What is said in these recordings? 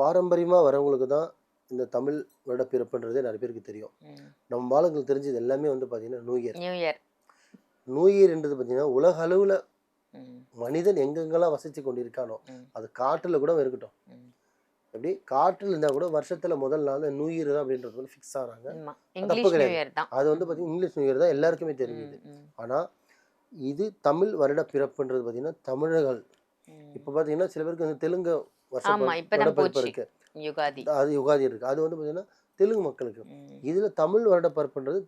பாரம்பரியமாக வரவங்களுக்கு தான் இந்த தமிழ் வருட பிறப்புன்றதே நிறைய பேருக்கு தெரியும். நம்ம ஆளுங்களுக்கு தெரிஞ்சது எல்லாமே வந்து பார்த்தீங்கன்னா நியூ இயர். New year. நியூ இயர்ன்றது பார்த்தீங்கன்னா உலக அளவில் மனிதன் எங்கெங்கெல்லாம் வசித்து கொண்டிருக்கானோ அது காட்டில் கூட இருக்கட்டும், எப்படி காற்றில் இருந்தால் கூட வருஷத்தில் முதல் நாள் நியூ இயர் தான் அப்படின்றது வந்து ஃபிக்ஸ் ஆகிறாங்க. தப்பு கிடையாது. அது வந்து பார்த்தீங்கன்னா இங்கிலீஷ் நியூ இயர் தான் எல்லாருக்குமே தெரியுது. ஆனால் இது தமிழ் வருட பிறப்புன்றது பார்த்தீங்கன்னா தமிழர்கள் இப்போ பார்த்தீங்கன்னா சில பேருக்கு வந்து தெலுங்கு வருடப்பிறப்பு இருக்கு, அது யுகாதி இருக்கு. அது வந்து பார்த்தீங்கன்னா தெலுங்கு மக்களுக்கு. இதுல தமிழ் வருடப்பிறப்புன்றது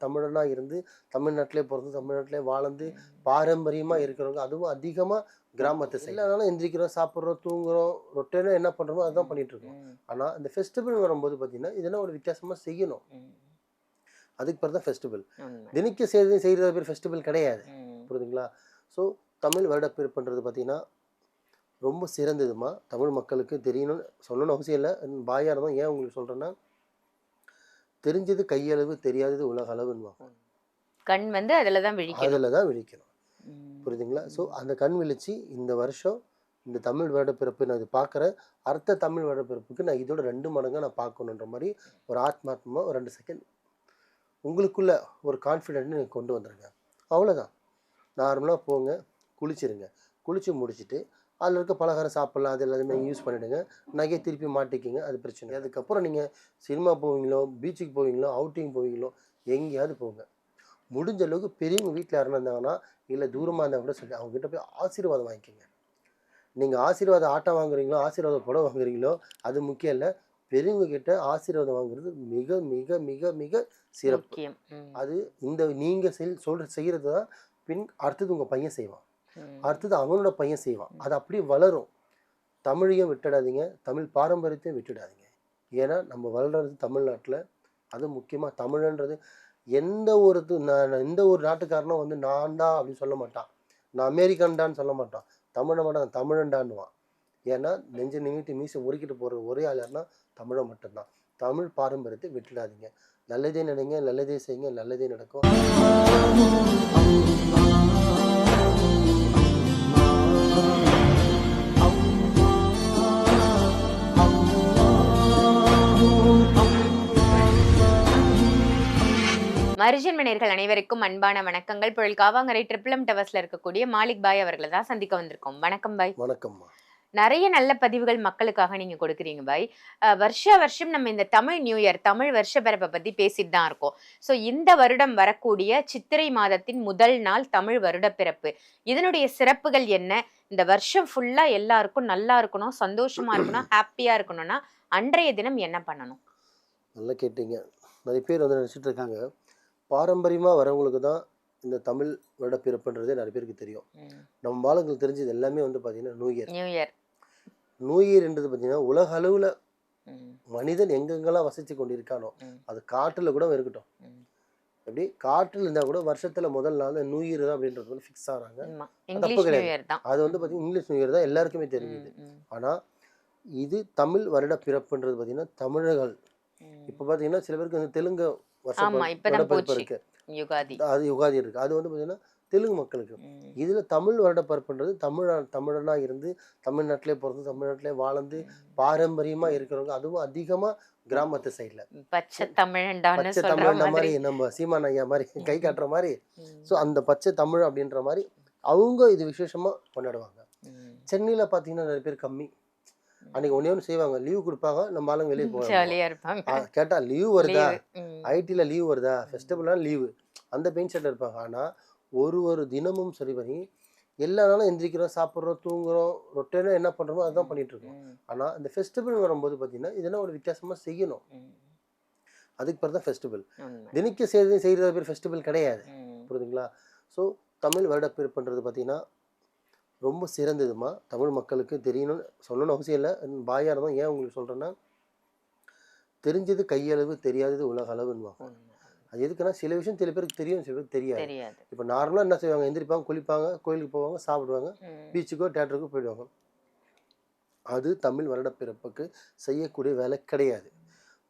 தமிழனா இருந்து தமிழ்நாட்டிலே பிறந்து தமிழ்நாட்டிலே வாழ்ந்து பாரம்பரியமா இருக்கிறவங்க, அதுவும் அதிகமா கிராமத்தை எல்லாரும் எந்திரிக்கிறோம், சாப்பிட்றோம், தூங்குறோம், ரொட்டேனா என்ன பண்றோமோ அதுதான் பண்ணிட்டு இருக்கோம். ஆனா இந்த ஃபெஸ்டிவல் வரும்போது பார்த்தீங்கன்னா இதெல்லாம் ஒரு வித்தியாசமா செய்யணும். அதுக்கு பிறகு தான் ஃபெஸ்டிவல். தினிக்க செய்யறது பேர் ஃபெஸ்டிவல் கிடையாது. புரியுதுங்களா? ஸோ தமிழ் வருடப்பிறப்புன்றது பார்த்தீங்கன்னா ரொம்ப சிறந்ததுமா. தமிழ் மக்களுக்கு தெரியணும்னு சொல்லணும்னு அவசியம் இல்லை. பாயாக இருந்தோம். ஏன் உங்களுக்கு சொல்கிறேன்னா, தெரிஞ்சது கையளவு, தெரியாதது உலக அளவுன்னுவாங்க. கண் வந்து அதில் தான் விழிக்கணும். புரியுதுங்களா? ஸோ அந்த கண் விழிச்சு இந்த வருஷம் இந்த தமிழ் வருடப்பிறப்பு நான் இது பார்க்குறேன். அடுத்த தமிழ் வருடப்பிறப்புக்கு நான் இதோட 2 மடங்காக நான் பார்க்கணுன்ற மாதிரி ஒரு ஆத்மாத்மா ஒரு 2 செகண்ட் உங்களுக்குள்ள ஒரு கான்ஃபிடென்ட் நீங்கள் கொண்டு வந்துடுங்க. அவ்வளோதான். நார்மலாக போங்க, குளிச்சிருங்க. குளித்து முடிச்சுட்டு அதில் இருக்க பலகாரம் சாப்பிட்லாம், அது எல்லாத்தையுமே யூஸ் பண்ணிவிடுங்க. நகையை திருப்பி மாட்டிக்கிங்க, அது பிரச்சனை. அதுக்கப்புறம் நீங்கள் சினிமா போவீங்களோ, பீச்சுக்கு போவீங்களோ, அவுட்டிங் போவீங்களோ, எங்கேயாவது போங்க. முடிஞ்ச அளவுக்கு பெரியவங்க வீட்டில் யாருன்னா இருந்தாங்கன்னா, இல்லை தூரமாக இருந்தால் கூட சொல்லி அவங்ககிட்ட போய் ஆசீர்வாதம் வாங்கிக்கோங்க. நீங்கள் ஆசீர்வாதம் ஆட்டை வாங்குறீங்களோ, ஆசீர்வாதம் புடவை வாங்குறீங்களோ, அது முக்கியம் இல்லை. பெரியவங்க கிட்ட ஆசீர்வாதம் வாங்குறது மிக மிக மிக மிக சிறப்பு. அது இந்த நீங்கள் செய்கிறது தான் பின் அடுத்தது உங்கள் பையன் செய்வான், அடுத்தது அவனோட பையன் செய்வான். அது அப்படியே வளரும். தமிழையும் விட்டுடாதீங்க, தமிழ் பாரம்பரியத்தையும் விட்டுடாதீங்க. ஏன்னா நம்ம வளர்றது தமிழ்நாட்டில், அது முக்கியமாக தமிழன்றது எந்த ஒரு நாட்டுக்காரனும் வந்து நான் தான் அப்படின்னு சொல்ல மாட்டான், நான் அமெரிக்கன்டான்னு சொல்ல மாட்டான், தமிழன்டான்னுவான். ஏன்னா நெஞ்ச நிமித்தி மீசை உருக்கிட்டு போகிற ஒரே ஆள் யாருன்னா தமிழை மட்டும்தான். தமிழ் பாரம்பரியத்தை விட்டுடாதீங்க. நல்லதே நினைங்க, நல்லதே செய்யுங்க, நல்லதே நடக்கும். மரிஜன் மனிதர்கள் அனைவருக்கும் அன்பான வணக்கங்கள். பொருள் காவாங்கரை ட்ரிபிள் டவர்ஸ்ல இருக்கக்கூடிய மாலிக் பாய் அவர்களை தான் சந்திக்க வந்திருக்கோம். வணக்கம் பாய். வணக்கம்மா. நிறைய நல்ல பதிவுகள் மக்களுக்காக நீங்க கொடுக்குறீங்க பாய். வருஷம் நம்ம இந்த தமிழ் நியூ இயர், தமிழ் வருஷ பிறப்பை பத்தி பேசிட்டு தான் இருக்கோம். ஸோ இந்த வருடம் வரக்கூடிய சித்திரை மாதத்தின் முதல் நாள் தமிழ் வருட பிறப்பு, இதனுடைய சிறப்புகள் என்ன? இந்த வருஷம் ஃபுல்லா எல்லாருக்கும் நல்லா இருக்கணும், சந்தோஷமா இருக்கணும், ஹாப்பியா இருக்கணும்னா அன்றைய தினம் என்ன பண்ணணும்? நல்லா கேட்டீங்க. நிறைய பேர் வந்து நினச்சிட்டு இருக்காங்க, பாரம்பரியமாக வரவங்களுக்கு தான் இந்த தமிழ் வருட பிறப்புன்றதே நிறைய பேருக்கு தெரியும். நம்ம ஆளுங்களுக்கு தெரிஞ்சது எல்லாமே வந்து பார்த்தீங்கன்னா நியூ இயர்ன்றது பார்த்தீங்கன்னா உலக அளவில் மனிதன் எங்கெங்கெல்லாம் வசித்து கொண்டிருக்கானோ அது காட்டில் கூட இருக்கட்டும், எப்படி காற்றில் இருந்தால் கூட வருஷத்தில் முதல் நாள் நியூ இயர் தான் அப்படின்றது வந்து ஃபிக்ஸ் ஆகிறாங்க. தப்பு கிடையாது. அது வந்து பார்த்தீங்கன்னா இங்கிலீஷ் நியூ இயர் தான் எல்லாருக்குமே தெரியுது. ஆனால் இது தமிழ் வருட பிறப்புன்றது பார்த்தீங்கன்னா தமிழர்கள். இப்போ பார்த்தீங்கன்னா சில பேருக்கு வந்து தெலுங்கு வருடப்பிறப்பு இருக்கு, அது யுகாதி இருக்கு. அது வந்து பார்த்தீங்கன்னா தெலுங்கு மக்களுக்கு. இதுல தமிழ் வருடப்பிறப்புன்றது தமிழனா இருந்து தமிழ்நாட்டிலே பிறந்து தமிழ்நாட்டிலே வாழ்ந்து பாரம்பரியமா இருக்கிறவங்க, அதுவும் அதிகமா கிராமத்து சைட்ல பச்சை தமிழண்டா மாதிரி நம்ம சீமான் ஐயா மாதிரி கை காட்டுற மாதிரி. ஸோ அந்த பச்சை தமிழ் அப்படின்ற மாதிரி அவங்க இது விசேஷமா கொண்டாடுவாங்க. சென்னையில பாத்தீங்கன்னா நிறைய பேர் கம்மி. அன்னைக்கு ஒன்று செய்வாங்க, லீவ் கொடுப்பாங்க, நம்ம ஆளுங்க வெளியே போவாங்க. கேட்டா லீவ் வருதா, ஐடியில் லீவ் வருதா, ஃபெஸ்டிவல்லாம் லீவு, அந்த பெயின் ஷர்ட் இருப்பாங்க. ஆனால் ஒரு தினமும் சரி பண்ணி எல்லா நாளும் எந்திரிக்கிறோம், சாப்பிட்றோம், தூங்குறோம், ரொட்டேனா என்ன பண்ணுறோமோ அதுதான் பண்ணிட்டு இருக்கோம். ஆனால் இந்த ஃபெஸ்டிவல் வரும்போது பார்த்தீங்கன்னா இதெல்லாம் ஒரு வித்தியாசமாக செய்யணும். அதுக்கு பிறகு தான் ஃபெஸ்டிவல். தினிக்க செய்கிறது பேர் ஃபெஸ்டிவல் கிடையாது. புரியுதுங்களா? ஸோ தமிழ் வருடப்பிறப்புன்றது பார்த்தீங்கன்னா ரொம்ப சிறந்ததுமா. தமிழ் மக்களுக்கு தெரியணும்னு சொல்லணும்னு அவசியம் இல்லை. பாயாக இருந்தோம். ஏன் உங்களுக்கு சொல்கிறேன்னா, தெரிஞ்சது கையளவு, தெரியாதது உலக அளவுன்னுவாங்க. அது எதுக்குன்னா சில விஷயம் சில பேருக்கு தெரியும், சில பேருக்கு தெரியாது. இப்போ நார்மலாக என்ன செய்வாங்க, எந்திரிப்பாங்க, குளிப்பாங்க, கோயிலுக்கு போவாங்க, சாப்பிடுவாங்க, பீச்சுக்கோ தேட்டருக்கோ போயிடுவாங்க. அது தமிழ் வருடப்பிறப்புக்கு செய்யக்கூடிய வேலை கிடையாது.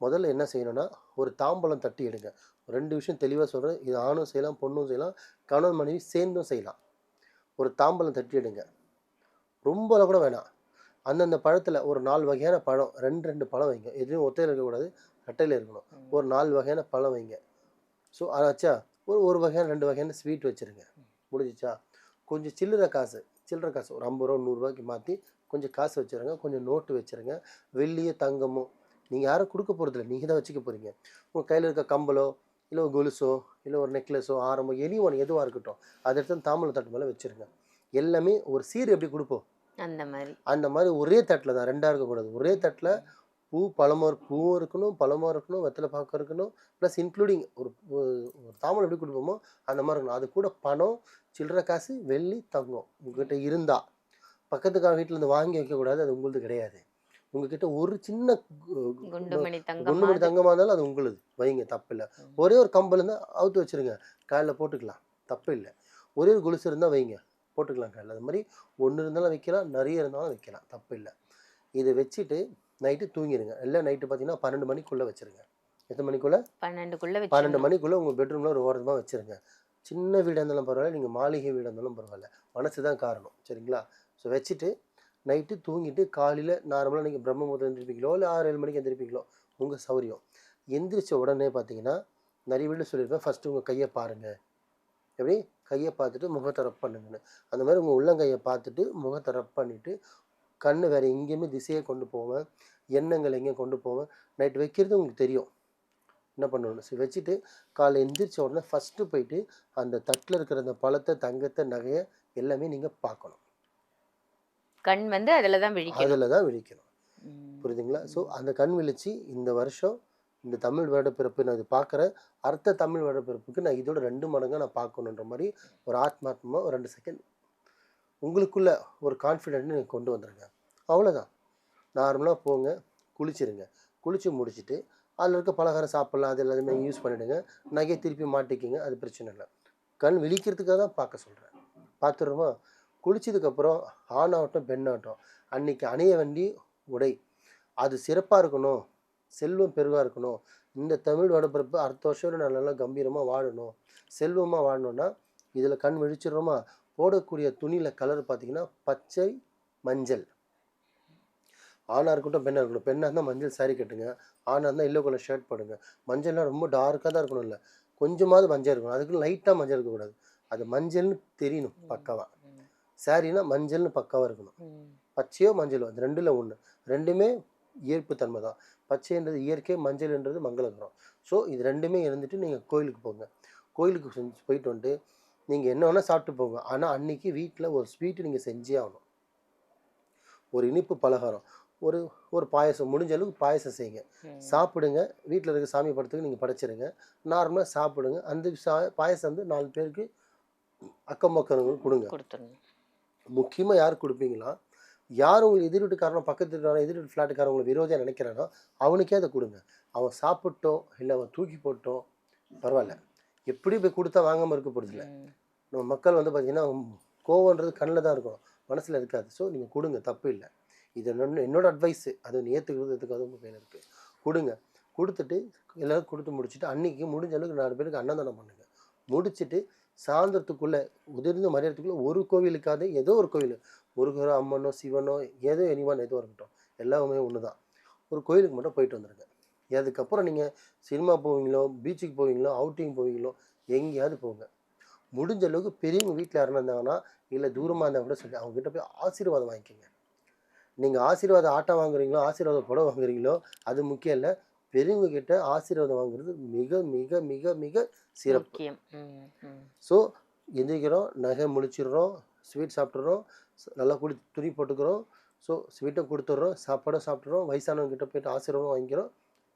முதல்ல என்ன செய்யணும்னா, ஒரு தாம்பலம் தட்டி எடுங்க. 2 விஷயம் தெளிவாக சொல்கிறேன். இது ஆணும் செய்யலாம், பொண்ணும் செய்யலாம், கணவன் மனைவி சேர்ந்தும் செய்யலாம். ஒரு தாம்பலம் தட்டி எடுங்க. ரொம்பலாம் கூட வேணாம். அந்தந்த பழத்தில் ஒரு 4 வகையான பழம் 2 பழம் வைங்க. எதுவும் ஒத்தையில் இருக்கக்கூடாது, கட்டையில் இருக்கணும். ஒரு 4 வகையான பழம் வைங்க. ஸோ அதாச்சா ஒரு வகையான 2 வகையான ஸ்வீட் வச்சுருங்க. முடிஞ்சிச்சா? கொஞ்சம் சில்லறை காசு ஒரு 50 ரூபா 100 மாற்றி கொஞ்சம் காசு வச்சுருங்க. கொஞ்சம் நோட்டு வச்சுருங்க. வெள்ளியோ தங்கமோ நீங்கள் யாரும் கொடுக்க போகிறதில்ல, நீங்கள் தான் வச்சுக்க போகிறீங்க. உங்கள் கையில் இருக்க கம்பலோ இல்லை ஒரு கொலுசோ இல்லை ஒரு நெக்லஸோ ஆரமோ எதுவாக இருக்கட்டும், அதை எடுத்து தாம்பூல தட்டு மேலே வச்சுருங்க. எல்லாமே ஒரு சீர் எப்படி கொடுப்போம் அந்த மாதிரி ஒரே தட்டில் தான், 2ஆக இருக்கக்கூடாது. ஒரே தட்டில் பூவும் இருக்கணும், பழமும் இருக்கணும், வெத்தலை பாக்கம் இருக்கணும், ப்ளஸ் இன்க்ளூடிங் ஒரு தாம்பூலம் எப்படி கொடுப்போமோ அந்த மாதிரி இருக்கணும். அது கூட பணம், சில்லறை காசு, வெள்ளி, தங்கம் உங்ககிட்ட இருந்தால். பக்கத்துக்கார வீட்டில் இருந்து வாங்கி வைக்கக்கூடாது, அது உங்களுது கிடையாது. உங்ககிட்ட ஒரு சின்ன குண்டுமணி தங்கமாக இருந்தாலும் அது உங்களுது, வைங்க, தப்பு இல்லை. ஒரே ஒரு கம்பல் இருந்தால் அவுத்து வச்சுருங்க, காலையில் போட்டுக்கலாம், தப்பு இல்லை. ஒரே ஒரு கொலுசு இருந்தால் வைங்க, போட்டுக்கலாம் காலையில். அது மாதிரி ஒன்று இருந்தாலும் வைக்கலாம், நிறைய இருந்தாலும் வைக்கலாம், தப்பு இல்லை. இதை வச்சுட்டு நைட்டு தூங்கிடுங்க. எல்லாம் நைட்டு பார்த்தீங்கன்னா 12 மணிக்குள்ளே வச்சுருங்க. எத்தனை மணிக்குள்ளே? 12 மணிக்குள்ளே உங்கள் பெட்ரூமில் ஒரு ஓரமாக வச்சுருங்க. சின்ன வீடாக இருந்தாலும் பரவாயில்ல, நீங்கள் மாளிகை வீடாக இருந்தாலும் பரவாயில்ல, மனசு தான் காரணம், சரிங்களா? ஸோ வச்சுட்டு நைட்டு தூங்கிட்டு காலையில் நார்மலாக நீங்கள் பிரம்ம முகூர்த்தம் எழுந்திருப்பீங்களோ இல்லை 6-7 மணிக்கு எழுந்திருப்பீங்களோ உங்கள் சௌரியம். எந்திரிச்ச உடனே பார்த்தீங்கன்னா நிறைய வீடு சொல்லியிருப்பேன், ஃபஸ்ட்டு உங்கள் கையை பாருங்கள். எப்படி? கையை பார்த்துட்டு முகத்தை ரப் பண்ணுங்கன்னு. அந்த மாதிரி உங்கள் உள்ளங்கையை பார்த்துட்டு முகத்தை ரப் பண்ணிவிட்டு கண் வேறு எங்கேயுமே திசையை கொண்டு போவேன், எண்ணங்கள் எங்கேயும் கொண்டு போவேன். நைட்டு வைக்கிறது உங்களுக்கு தெரியும் என்ன பண்ணணும். சரி வச்சுட்டு காலைல எந்திரிச்ச உடனே ஃபஸ்ட்டு போயிட்டு அந்த தட்டில் இருக்கிற அந்த பழத்தை, தங்கத்தை, நகையை எல்லாமே நீங்கள் பார்க்கணும். கண் அதில் தான் விழிக்கணும். புரியுதுங்களா? ஸோ அந்த கண் விழிச்சு இந்த வருஷம் இந்த தமிழ் வருடப்பிறப்பு நான் இது பார்க்குறேன், அடுத்த தமிழ் வருடப்பிறப்புக்கு நான் இதோட 2 மடங்காக நான் பார்க்கணுன்ற மாதிரி ஒரு ஆத்மாத்மா ஒரு 2 செகண்ட் உங்களுக்குள்ள ஒரு கான்ஃபிடென்ட் நீங்கள் கொண்டு வந்துடுங்க. அவ்வளோதான். நார்மலாக போங்க, குளிச்சிருங்க. குளித்து முடிச்சுட்டு அதில் இருக்க பலகாரம் சாப்பிட்லாம், அது எல்லாத்தையுமே யூஸ் பண்ணிவிடுங்க. நகையை திருப்பி மாட்டிக்கிங்க, அது பிரச்சனை இல்லை. கண் விழிக்கிறதுக்காக தான் பார்க்க சொல்கிறேன். பார்த்துடுறோமா? குளிச்சதுக்கப்புறம் ஆணாகட்டும் பெண்ணாகட்டும் அன்றைக்கி அணிய வேண்டிய உடை அது சிறப்பாக இருக்கணும், செல்வம் பெருகாக இருக்கணும். இந்த தமிழ் வருடப்பிறப்பு அடுத்த வருஷம் நல்லா கம்பீரமாக வாழணும், செல்வமாக வாழணும்னா இதில் கண் விழிச்சிடுறோமா? போடக்கூடிய துணியில் கலர் பார்த்தீங்கன்னா பச்சை, மஞ்சள். ஆணாக இருக்கட்டும் பெண்ணாக இருக்கட்டும். பெண்ணாக இருந்தால் மஞ்சள் சாரி கட்டுங்க, ஆணாக இருந்தால் எல்லோ கலர் ஷர்ட் போடுங்க. மஞ்சள்லாம் ரொம்ப டார்க்காக தான் இருக்கணும், இல்லை கொஞ்சமாவது மஞ்சள் இருக்கணும். அதுக்கு லைட்டாக மஞ்சள் இருக்கக்கூடாது, அது மஞ்சள்னு தெரியணும் பக்காவாக. சாரினா மஞ்சள்னு பக்காவாக இருக்கணும். பச்சையோ மஞ்சளோ அது 2ல் 1, 2மே ஈர்ப்பு தன்மை தான். பச்சைன்றது இயற்கை, மஞ்சள்ன்றது மங்களகரம். ஸோ இது 2மே இருந்துட்டு நீங்கள் கோயிலுக்கு போங்க. கோயிலுக்கு போயிட்டு வந்துட்டு நீங்கள் என்ன வேணால் சாப்பிட்டு போங்க. ஆனால் அன்றைக்கி வீட்டில் ஒரு ஸ்வீட்டு நீங்கள் செஞ்சே ஆகணும். ஒரு இனிப்பு பலகாரம், ஒரு பாயசம், முடிஞ்ச அளவுக்கு பாயசம் செய்யுங்க, சாப்பிடுங்க. வீட்டில் இருக்க சாமி படத்துக்கு நீங்கள் படைச்சிருங்க, நார்மலாக சாப்பிடுங்க. அந்த பாயசம் 4 பேருக்கு அக்கம் பக்கம் கொடுங்க. முக்கியமாக யார் கொடுப்பீங்களா? யார் உங்களுக்கு எதிர் வீட்டுக்காரனோ, பக்கத்து வீட்டுக்காரனோ, எதிர் வீட்டு ஃப்ளாட்டுக்காரன் உங்களை விரோதியாக நினைக்கிறானோ அவனுக்கே அதை கொடுங்க. அவன் சாப்பிட்டோம் இல்லை அவன் தூக்கி போட்டோம் பரவாயில்ல, எப்படி போய் கொடுத்தா வாங்காமல் இருக்க போகிறதில்ல. நம்ம மக்கள் பார்த்திங்கன்னா கோவன்றது கண்ணில் தான் இருக்கும், மனசில் இருக்காது. ஸோ நீங்கள் கொடுங்க, தப்பு இல்லை. இது என்னோட அட்வைஸு. அது ஏற்றுக்கிறதுக்கு உங்கள் கையில் இருக்குது. கொடுங்க. கொடுத்துட்டு எல்லோரும் கொடுத்து முடிச்சுட்டு அன்றைக்கி முடிஞ்ச அளவுக்கு 4 பேருக்கு அன்னதானம் பண்ணுங்கள். முடிச்சுட்டு சாயந்தரத்துக்குள்ளே உதிர்ந்து மறையறதுக்குள்ளே ஒரு கோவிலுக்காவது, ஏதோ ஒரு கோவில், முருகரோ அம்மனோ சிவனோ ஏதோ எனிவான் எதோ இருக்கட்டும், எல்லாமே ஒன்று தான், ஒரு கோயிலுக்கு மட்டும் போயிட்டு வந்துடுங்க. அதுக்கப்புறம் நீங்கள் சினிமா போவீங்களோ, பீச்சுக்கு போவீங்களோ, அவுட்டிங் போவீங்களோ, எங்கேயாவது போங்க. முடிஞ்ச அளவுக்கு பெரியவங்க வீட்டில் யாருன்னா இருந்தாங்கன்னா இல்லை தூரமாக இருந்தால் கூட சொல்லி அவங்ககிட்ட போய் ஆசீர்வாதம் வாங்கிக்கோங்க. நீங்கள் ஆசீர்வாதம் ஆட்டம் வாங்குறீங்களோ, ஆசீர்வாதம் புடவை வாங்குறீங்களோ அது முக்கியம் இல்லை. பெரியவங்க கிட்ட ஆசீர்வாதம் வாங்குறது மிக மிக மிக மிக சிறப்பு. ஸோ எந்திரிக்கிறோம், நகை முடிச்சிடுறோம், ஸ்வீட் சாப்பிட்றோம், நல்லா துணி போட்டுக்கிறோம். ஸோ ஸ்வீட்டை கொடுத்துட்றோம், சாப்பாடும் சாப்பிட்றோம், வயசானவங்க கிட்ட போய்ட்டு ஆசீர்வாதம் வாங்கிக்கிறோம்,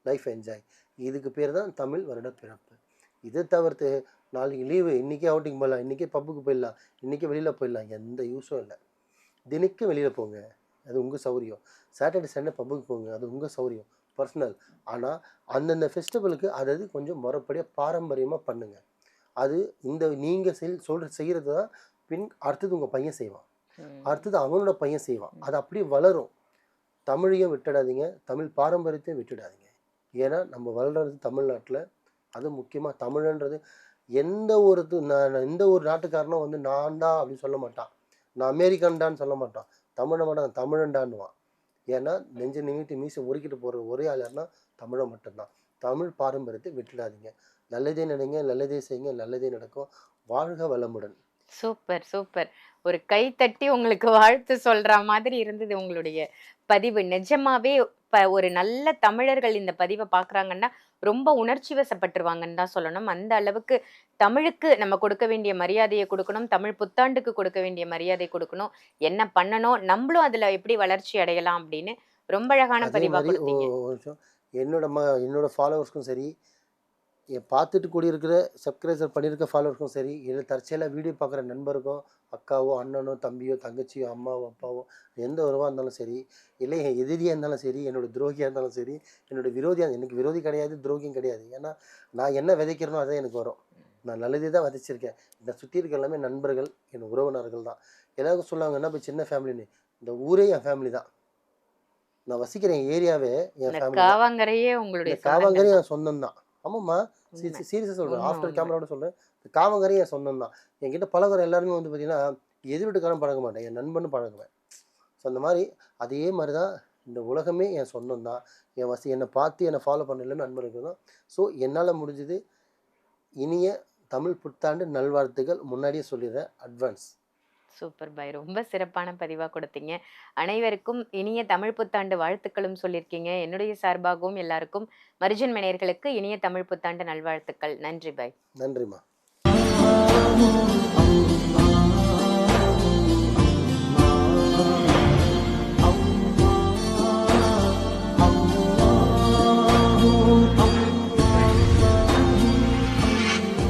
லைஃப் என்ஜாய். இதுக்கு பேர் தான் தமிழ் வருட பிறப்பு. இதை தவிர்த்து நாளைக்கு லீவு, இன்றைக்கே அவுட்டிங் போயிடலாம், இன்றைக்கே பப்புக்கு போயிடலாம், இன்றைக்கே வெளியில் போயிடலாம், எந்த யூஸும் இல்லை. தினைக்கும் வெளியில் போங்க, அது உங்கள் சௌரியம். சாட்டர்டே சண்டே பப்புக்கு போங்க, அது உங்கள் சௌரியம், பர்சனல். ஆனால் அந்தந்த ஃபெஸ்டிவலுக்கு அதாவது கொஞ்சம் முறைப்படியாக பாரம்பரியமாக பண்ணுங்கள். அது இந்த நீங்கள் செய்கிறது தான் அடுத்தது உங்கள் பையன் செய்வான், அடுத்தது அவனோட பையன் செய்வான், அது அப்படியே வளரும். தமிழையும் விட்டுடாதீங்க, தமிழ் பாரம்பரியத்தையும் விட்டுடாதீங்க. ஏன்னா நம்ம வளர்கிறது தமிழ்நாட்டில், அது முக்கியமாக தமிழன்றது எந்த ஒரு நாட்டுக்காரனும் நான் தான் அப்படின்னு சொல்ல மாட்டான், நான் அமெரிக்கன்டான்னு சொல்ல மாட்டான், தமிழன்டான்னுவான். ஏன்னா நெஞ்ச நிமித்தி மீசை உருக்கிட்டு போகிற ஒரே ஆள் யாருன்னா தமிழை மட்டும்தான். தமிழ் பாரம்பரியத்தை விட்டுடாதீங்க. நல்லதே நினைங்க, நல்லதே செய்யுங்க, நல்லதே நடக்கும். வாழ்க வளமுடன். Super, super. ஒரு கை தட்டி உங்களுக்கு வாழ்த்து சொல்ற மாதிரி இருந்தது உங்களுடைய பதிவு. நிஜமாவே ஒரு நல்ல தமிழர்கள் இந்த பதிவ பார்க்குறாங்கன்னா, ரொம்ப உணர்ச்சி வசப்பட்டுருவாங்கன்னு தான் சொல்லணும். அந்த அளவுக்கு தமிழுக்கு நம்ம கொடுக்க வேண்டிய மரியாதைய குடுக்கணும். தமிழ் புத்தாண்டுக்கு கொடுக்க வேண்டிய மரியாதை குடுக்கணும். என்ன பண்ணணும்? நம்பளும் அதுல எப்படி வளர்ச்சி அடையலாம் அப்படின்னு ரொம்ப அழகான அதே பதிவா மாரி குடுத்தீங்க. ஒரு நிமிஷம். என்னோட ஃபாலோவர்ஸ்க்கும் சரி, பார்த்துட்டு கூடியிருக்கிற சப்ஸ்கிரைபர் பண்ணியிருக்க ஃபாலோவர்ஸ்க்கும் சரி, இல்ல தற்செயலா வீடியோ பார்க்குற நண்பருக்கோ, அக்காவோ, அண்ணனோ, தம்பியோ, தங்கச்சியோ, அம்மாவோ, அப்பாவோ, எந்த உறவா இருந்தாலும் சரி, இல்லை என் எதிரியா இருந்தாலும் சரி, என்னோட துரோகியா இருந்தாலும் சரி, என்னோட விரோதியா எனக்கு விரோதி கிடையாது, துரோகியும் கிடையாது. ஏன்னா, நான் என்ன விதைக்கிறேனோ அதான் எனக்கு வரும். நான் நல்லதே தான் விதைச்சிருக்கேன். என்னை சுத்தி இருக்க எல்லாமே நண்பர்கள், என் உறவினர்கள் தான். எல்லாருக்கும் சொல்லுவாங்க, "என்ன போய் சின்ன ஃபேமிலின்னு." இந்த ஊரே என் ஃபேமிலி தான். நான் வசிக்கிற ஏரியாவே என் இந்த ஃபேமிலி தான். காவாங்கரையே இந்த உங்களுடைய சொந்தங்கள் காவாங்கரை தான். என் சொந்தம் தான். ஆமாம்மா. உண்மை, சீரியஸா சொல்றேன். உண்மை, ஆஃப்டர் உண்மை. கேமராவோட சொல்றேன். இந்த காவாங்கரை என் சொந்தம் தான். என்கிட்ட பழகுற எல்லாருமே வந்து பார்த்தீங்கன்னா, எதிர் வீட்டுக்காரன் பழக மாட்டேன். என் நண்பன்னு பழகுவேன். ஸோ அந்த மாரி அதே மாரி தான் இந்த உலகமே என் சொந்தம் தான். என்னை பார்த்து என்னை ஃபாலோ பண்ண எல்லாமே நண்பர்கள் தான். ஸோ என்னால முடிஞ்சது இனிய தமிழ் புத்தாண்டு நல்வாழ்த்துக்கள் முன்னாடியே சொல்லிடுறேன். அட்வான்ஸ். சூப்பர் பாய். ரொம்ப சிறப்பான பதிவா குடுத்தீங்க. அனைவருக்கும் இனிய தமிழ் புத்தாண்டு வாழ்த்துக்களும் சொல்லியிருக்கீங்க. என்னுடைய சார்பாகவும் எல்லாருக்கும் மரிஜன் நேயர்களுக்கு இனிய தமிழ் புத்தாண்டு நல்வாழ்த்துக்கள். நன்றி பாய். நன்றிம்மா.